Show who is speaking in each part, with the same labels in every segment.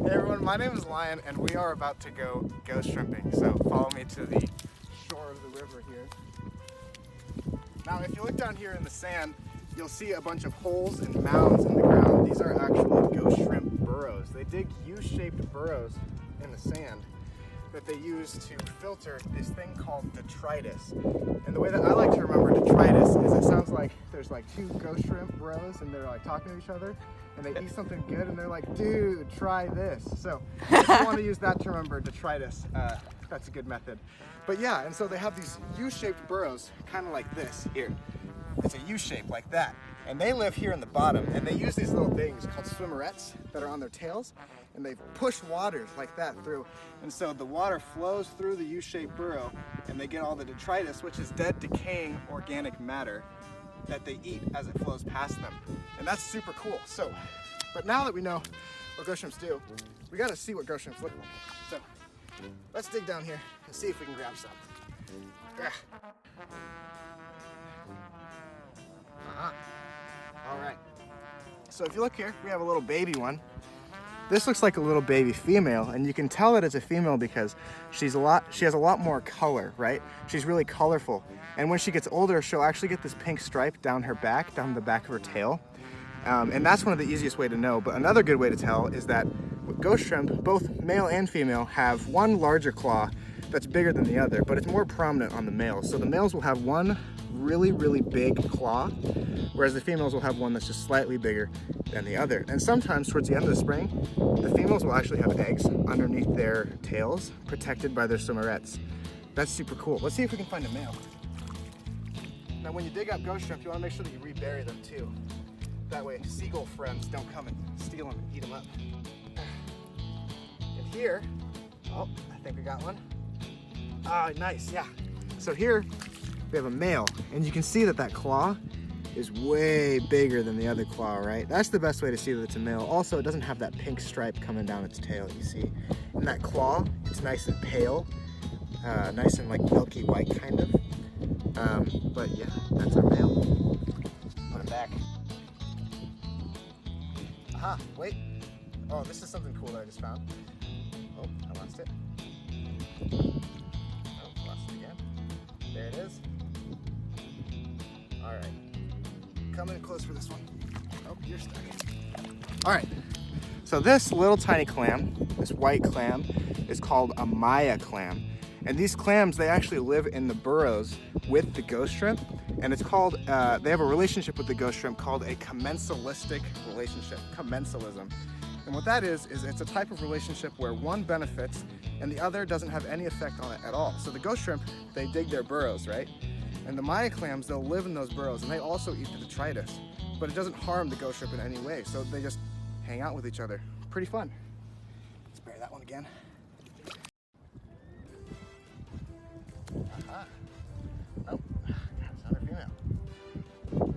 Speaker 1: Hey everyone, my name is Lion and we are about to go ghost shrimping, so follow me to the shore of the river here. Now if you look down here in the sand, you'll see a bunch of holes and mounds in the ground. These are actually ghost shrimp burrows. They dig U-shaped burrows in the sand that they use to filter this thing called detritus. And the way that I like to remember detritus is it sounds like there's like two ghost shrimp burrows and they're like talking to each other and they eat something good and they're like, dude, try this. So if you want to use that to remember detritus, that's a good method. But yeah, and so they have these U-shaped burrows, kind of like this here. It's a U shape like that. And they live here in the bottom and they use these little things called swimmerets that are on their tails and they push water like that through. And so the water flows through the U-shaped burrow and they get all the detritus, which is dead decaying organic matter that they eat as it flows past them. And that's super cool. So, but now that we know what ghost shrimps do, we gotta see what ghost shrimps look like. So let's dig down here and see if we can grab some. All right. So if you look here, we have a little baby one. This looks like a little baby female, and you can tell that it's a female because she has a lot more color, right? She's really colorful. And when she gets older, she'll actually get this pink stripe down her back, down the back of her tail. And that's one of the easiest way to know. But another good way to tell is that with ghost shrimp, both male and female have one larger claw that's bigger than the other, but it's more prominent on the males. So the males will have one really, really big claw, whereas the females will have one that's just slightly bigger than the other. And sometimes towards the end of the spring, the females will actually have eggs underneath their tails, protected by their swimmerets. That's super cool. Let's see if we can find a male. Now when you dig up ghost shrimp, you want to make sure that you rebury them too. That way seagull friends don't come and steal them and eat them up. And here, oh, I think we got one. Ah, nice, yeah. So here we have a male, and you can see that that claw is way bigger than the other claw, right? That's the best way to see that it's a male. Also, it doesn't have that pink stripe coming down its tail, you see? And that claw, it's nice and pale, nice and like milky white kind of. But yeah, that's our male. Put it back. Aha, wait. Oh, this is something cool that I just found. Oh, I lost it. Oh, lost it again. There it is. All right. Come in close for this one. Oh, you're stuck. All right. So this little tiny clam, this white clam, is called a Maya clam. And these clams, they actually live in the burrows with the ghost shrimp. And it's called, they have a relationship with the ghost shrimp called a commensalistic relationship, commensalism. And what that is it's a type of relationship where one benefits and the other doesn't have any effect on it at all. So the ghost shrimp, they dig their burrows, right? And the Maya clams, they'll live in those burrows and they also eat the detritus, but it doesn't harm the ghost shrimp in any way. So they just hang out with each other. Pretty fun. Let's bury that one again. Aha. Oh, that's another female.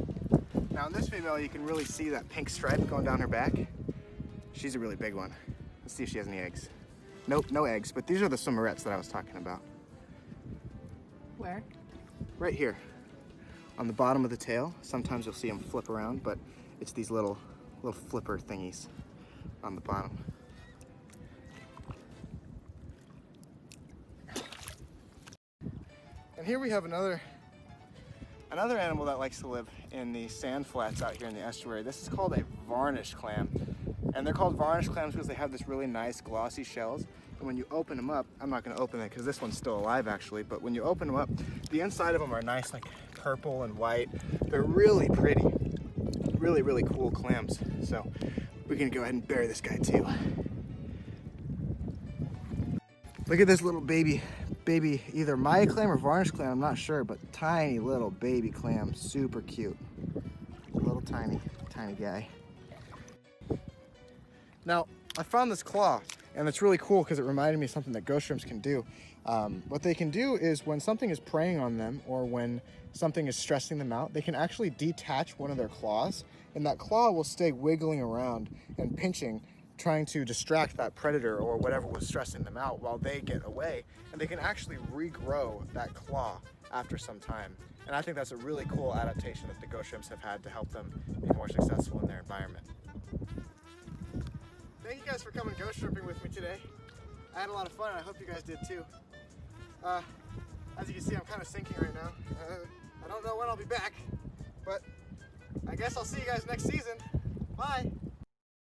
Speaker 1: Now in this female, you can really see that pink stripe going down her back. She's a really big one. Let's see if she has any eggs. Nope, no eggs, but these are the swimmerets that I was talking about.
Speaker 2: Where?
Speaker 1: Right here, on the bottom of the tail. Sometimes you'll see them flip around, but it's these little flipper thingies on the bottom. And here we have another animal that likes to live in the sand flats out here in the estuary. This is called a varnish clam. And they're called varnish clams because they have this really nice glossy shells. And when you open them up, I'm not going to open it because this one's still alive actually, but when you open them up, the inside of them are nice, like purple and white. They're really pretty, really, really cool clams. So we're going to go ahead and bury this guy too. Look at this little baby either Maya clam or varnish clam, I'm not sure, but tiny little baby clam, super cute. Little tiny guy. Now, I found this claw, and it's really cool because it reminded me of something that ghost shrimps can do. What they can do is when something is preying on them or when something is stressing them out, they can actually detach one of their claws, and that claw will stay wiggling around and pinching, trying to distract that predator or whatever was stressing them out while they get away, and they can actually regrow that claw after some time. And I think that's a really cool adaptation that the ghost shrimps have had to help them be more successful in their environment. thank you guys for coming ghost shrimping with me today. I had a lot of fun and I hope you guys did too. As you can see, I'm kind of sinking right now. I don't know when I'll be back, but I guess I'll see you guys next season. Bye.